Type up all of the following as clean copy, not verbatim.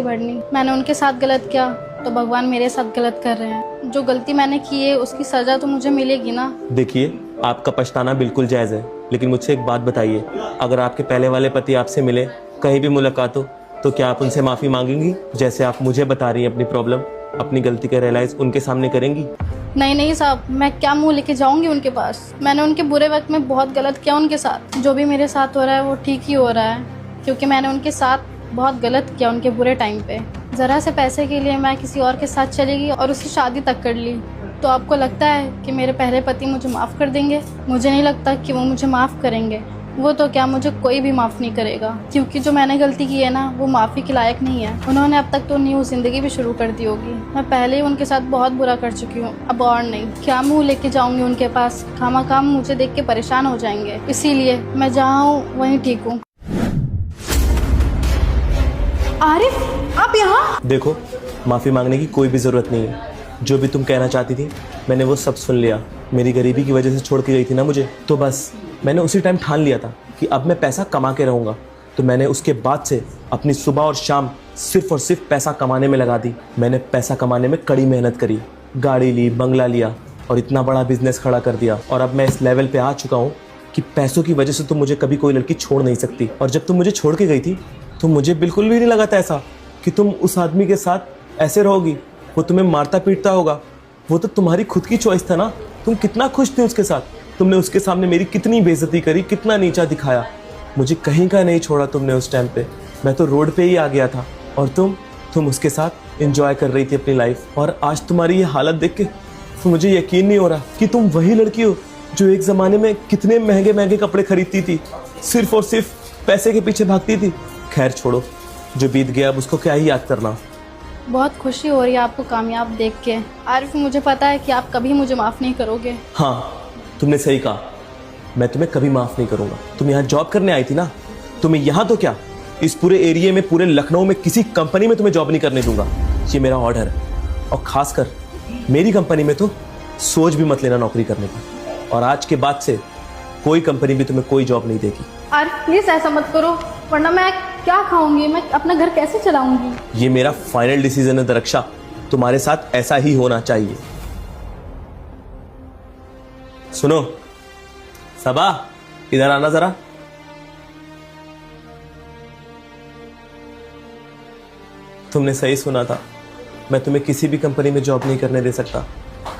बढ़नी। मैंने उनके साथ गलत किया तो भगवान मेरे साथ गलत कर रहे हैं। जो गलती मैंने की है उसकी सजा तो मुझे मिलेगी ना। देखिए, आपका पछताना बिल्कुल जायज़ है, लेकिन मुझसे एक बात बताइए, अगर आपके पहले वाले पति आपसे मिले, कहीं भी मुलाकात हो, तो क्या आप उनसे माफ़ी मांगेंगी? जैसे आप मुझे बता रही हैं अपनी प्रॉब्लम, अपनी गलती का रियलाइज़ उनके सामने करेंगी? नहीं नहीं साहब, मैं क्या मुंह लेके जाऊंगी उनके पास। मैंने उनके बुरे वक्त में बहुत गलत किया उनके साथ। जो भी मेरे साथ हो रहा है वो ठीक ही हो रहा है, क्योंकि मैंने उनके साथ बहुत गलत किया उनके बुरे टाइम पे। ज़रा से पैसे के लिए मैं किसी और के साथ चली गई और उसकी शादी तक कर ली। तो आपको लगता है कि मेरे पहले पति मुझे माफ़ कर देंगे? मुझे नहीं लगता कि वो मुझे माफ़ करेंगे। वो तो क्या, मुझे कोई भी माफ़ नहीं करेगा, क्योंकि जो मैंने गलती की है ना, वो माफ़ी के लायक नहीं है। उन्होंने अब तक तो न्यू ज़िंदगी भी शुरू कर दी होगी। मैं पहले ही उनके साथ बहुत बुरा कर चुकी हूँ, अब और नहीं। क्या मुँह लेके जाऊँगी उनके पास? खामा मुझे देख के परेशान हो जाएंगे। इसीलिए मैं जहाँ हूँ वहीं ठीक हूँ। आरिफ, आप यहाँ? देखो, माफ़ी मांगने की कोई भी ज़रूरत नहीं है। जो भी तुम कहना चाहती थी मैंने वो सब सुन लिया। मेरी गरीबी की वजह से छोड़ के गई थी ना मुझे, तो बस मैंने उसी टाइम ठान लिया था कि अब मैं पैसा कमा के रहूँगा। तो मैंने उसके बाद से अपनी सुबह और शाम सिर्फ और सिर्फ पैसा कमाने में लगा दी। मैंने पैसा कमाने में कड़ी मेहनत करी, गाड़ी ली, बंगला लिया और इतना बड़ा बिजनेस खड़ा कर दिया। और अब मैं इस लेवल पे आ चुका हूँ कि पैसों की वजह से तो मुझे कभी कोई लड़की छोड़ नहीं सकती। और जब तुम मुझे छोड़ के गई थी तो मुझे बिल्कुल भी नहीं लगा था ऐसा कि तुम उस आदमी के साथ ऐसे रहोगी, वो तुम्हें मारता पीटता होगा। वो तो तुम्हारी खुद की चॉइस था ना। तुम कितना खुश थे उसके साथ। तुमने उसके सामने मेरी कितनी बेइज्जती करी, कितना नीचा दिखाया। मुझे कहीं का नहीं छोड़ा तुमने उस टाइम पे। मैं तो रोड पे ही आ गया था और तुम उसके साथ एंजॉय कर रही थी अपनी लाइफ। और आज तुम्हारी ये हालत देख के तो मुझे यकीन नहीं हो रहा कि तुम वही लड़की हो जो एक ज़माने में कितने महंगे महंगे कपड़े खरीदती थी, सिर्फ और सिर्फ पैसे के पीछे भागती थी। खैर छोड़ो, जो बीत गया अब उसको क्या ही याद करना। बहुत खुशी हो रही है आपको कामयाब देख के। आरिफ, मुझे पता है कि आप कभी मुझे माफ़ नहीं करोगे। हाँ, तुमने सही कहा, मैं तुम्हें कभी माफ़ नहीं करूँगा। तुम यहाँ जॉब करने आई थी ना, तुम्हें यहाँ तो क्या, इस पूरे एरिया में, पूरे लखनऊ में किसी कंपनी में तुम्हें जॉब नहीं करने दूंगा। ये मेरा ऑर्डर है। और ख़ासकर मेरी कंपनी में तो सोच भी मत लेना नौकरी करने की। और आज के बाद से कोई कंपनी भी तुम्हें कोई जॉब नहीं देगी। आरिफ प्लीज़ ऐसा मत करो, वरना मैं क्या खाऊंगी, मैं अपना घर कैसे चलाऊंगी? ये मेरा फाइनल डिसीजन है दरक्षा, तुम्हारे साथ ऐसा ही होना चाहिए। सुनो सबा, इधर आना जरा। तुमने सही सुना था, मैं तुम्हें किसी भी कंपनी में जॉब नहीं करने दे सकता,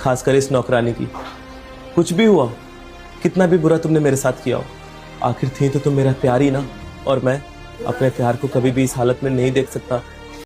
खासकर इस नौकरानी की। कुछ भी हुआ, कितना भी बुरा तुमने मेरे साथ किया हो, आखिर थी तो तुम मेरा प्यार ही ना। और मैं अपने प्यार को कभी भी इस हालत में नहीं देख सकता